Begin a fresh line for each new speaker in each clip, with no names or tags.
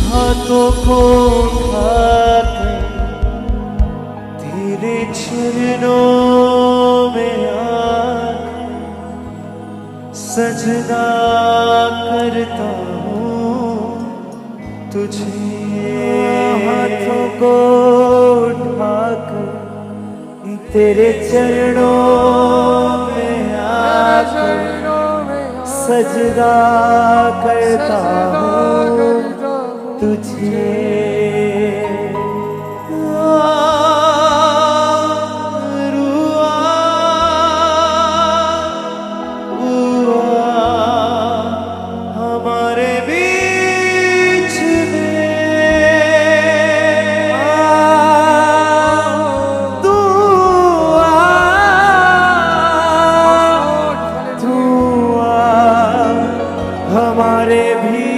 हाथों को उठाकर तेरे चरणों में आकर सजदा करता हूँ तुझे। हाथों को उठाकर तेरे चरणों में आकर सजदा करता हूँ तुझे। हमारे बीच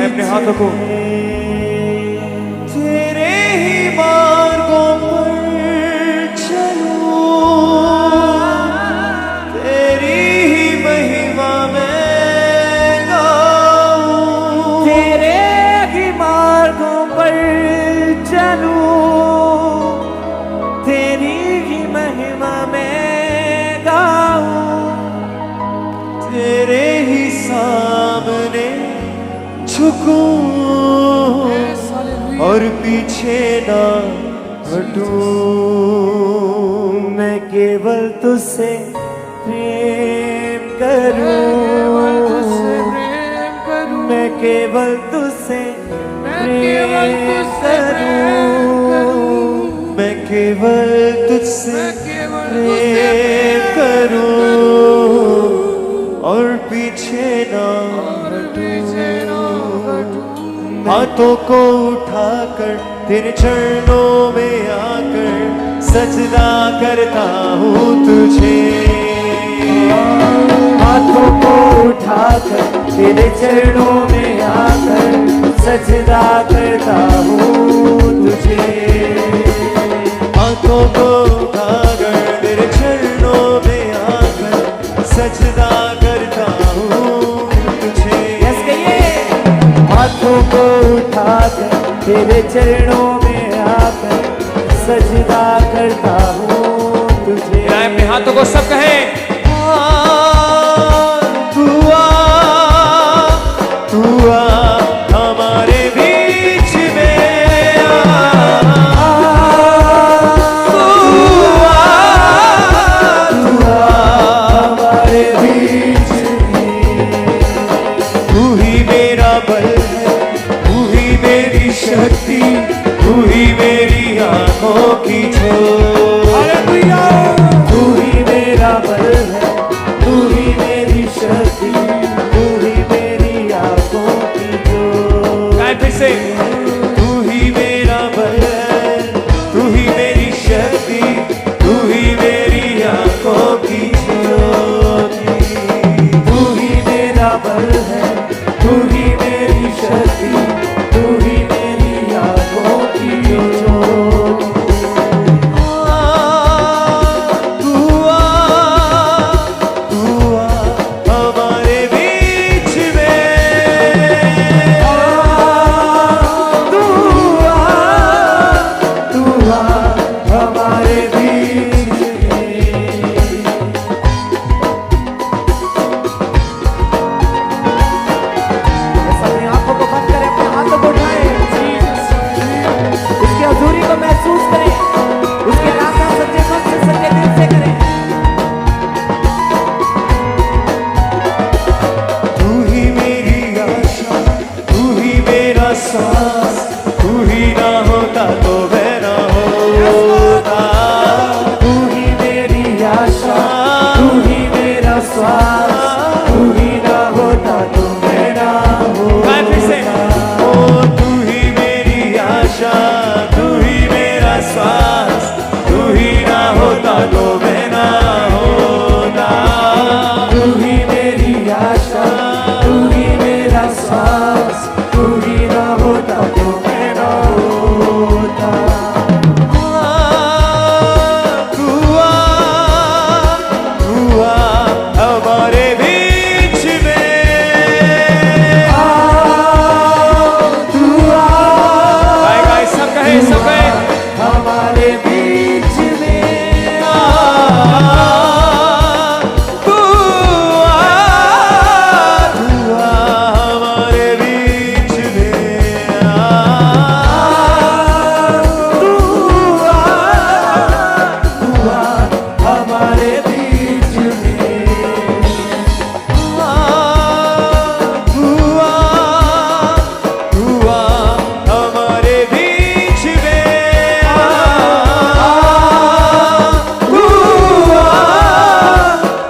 अपने हाथों को तेरे ही मार्गों पर चलूं, तेरी ही महिमा में गाऊं। तेरे ही मार्गों पर चलूं, तेरी ही महिमा में गाऊं। तेरे ही सामने झुकूं और पीछे ना हटूं। मैं केवल तुझसे प्रेम करूं, मैं केवल तुझसे प्रेम करूं, मैं केवल तुझसे प्रेम करूं और पीछे ना हाथों को उठाकर तेरे चरणों में आकर सजदा करता हूँ तुझे। हाथों को उठाकर तेरे चरणों में आकर सजदा करता हूँ तुझे। हाथों को उठाकर तेरे चरणों में आकर सजदा करता हूँ तुझे। हाथों को उठाकर तेरे चरणों में आकर सजदा करता हूँ तुझे।
अपने हाथों को सब कहें,
तू आ हमारे बीच में, तू आ हमारे बीच में। तू ही मेरा बल, शक्ति, तू ही मेरी आंखों की ज्योत। तू ही मेरा बल है, तू ही मेरी शक्ति, तू ही मेरी आंखों की ज्योत।
फिर से
तू ही मेरा बल है, तू ही मेरी शक्ति, तू ही मेरी आंखों की ज्योति। तू ही मेरा बल है, तू ही मेरी शक्ति, तू ही होता तो मैं ना होता। दुआ दुआ हमारे बीच में, दुआ गाए सब कहे हमारे बीच में, दुआ दुआ हमारे बीच में, दुआ दुआ हमारे बीच में, दुआ दुआ हमारे बीच में,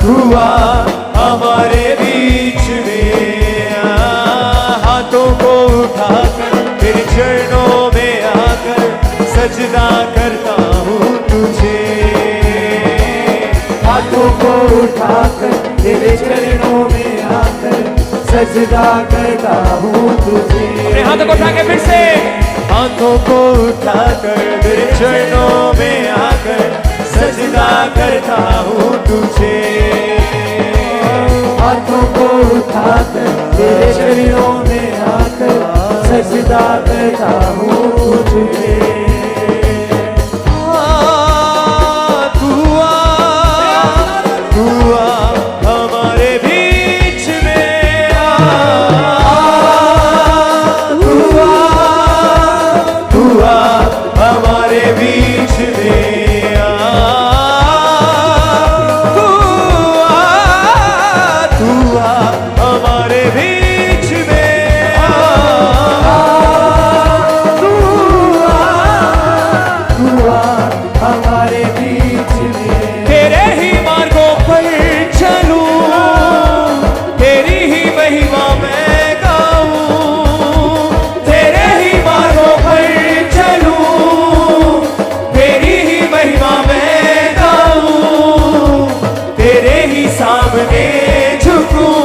दुआ हमारे बीच में। हाथों को उठाकर तेरे चरणों में आकर सजदा करता हूँ तुझे, हाथों को उठाकर तेरे चरणों में आकर सजदा करता हूँ तुझे। अपने हाथों को उठा के फिर से, हाथों को उठाकर तेरे चरणों में आकर सजदा करता हूँ तुझे, हाथों को उठाकर तेरे चरणों में आकर सजदा करता हूँ तुझे। दुआ दुआ हमारे बीच में, दुआ दुआ हमारे बीच में, दुआ दुआ हमारे बीच में, दुआ दुआ हमारे बीच में। तेरे ही मार्गों पर चलूं, तेरी ही महिमा मैं गाऊं, तेरे ही मार्गों पर चलूं, तेरी ही महिमा मैं गाऊं, तेरे ही सामने झुकूं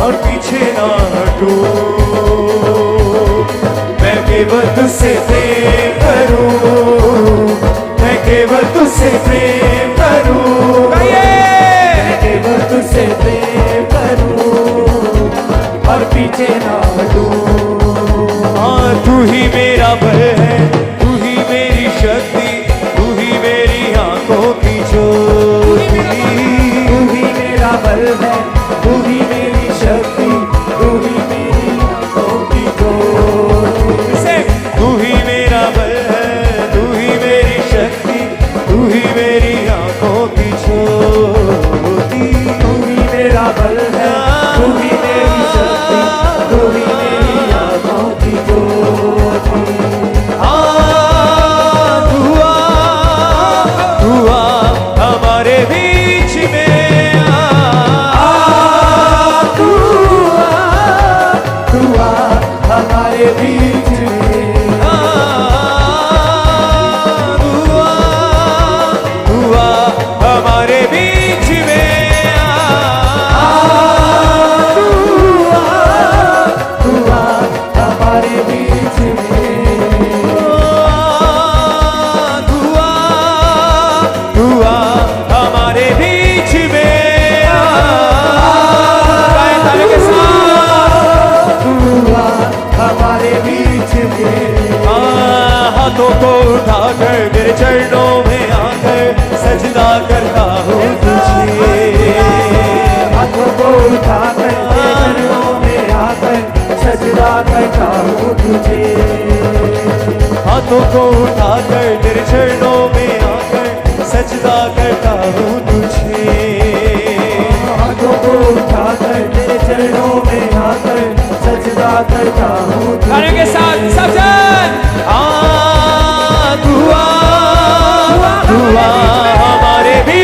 और पीछे ना हटूं, मैं केवल तुझसे प्रेम करूं, मैं केवल तुझसे प्रेम करूं, मैं केवल तुझसे प्रेम करूं और पीछे ना हटूं। हाँ तू ही मेरा बल है, तू ही मेरी शक्ति, तू ही मेरी आंखों की ज्योति, तू ही मेरा बल है, तू ही मेरी शक्ति, तू ही मेरी आंखों की ज्योति, तू ही मेरा बल है, तू ही मेरी शक्ति, तू ही मेरी आंखों की ज्योति, तू ही मेरा बल है, तू ही मेरी शक्ति, तू ही मेरी आंखों की ज्योति। दुआ दुआ हमारे बीच में, दुआ दुआ हमारे बीच में, दुआ दुआ हमारे बीच में, दुआ दुआ हमारे बीच में, दुआ दुआ हमारे बीच में। गाएं तालियों के साथ, दुआ हमारे बीच में। हाथों को उठाकर तेरे चरणों में आकर सजदा करता हूँ तुझे, हाथों को उठाकर तेरे चरणों में आकर सजदा करता हूँ तुझे, हाथों को उठाकर तेरे चरणों में आकर सजदा करता हूँ तुझे, हाथों को उठाकर तेरे चरणों में आकर सजदा करता हूँ तुझे। के साथ सब जन दुआ दुआ हमारे भी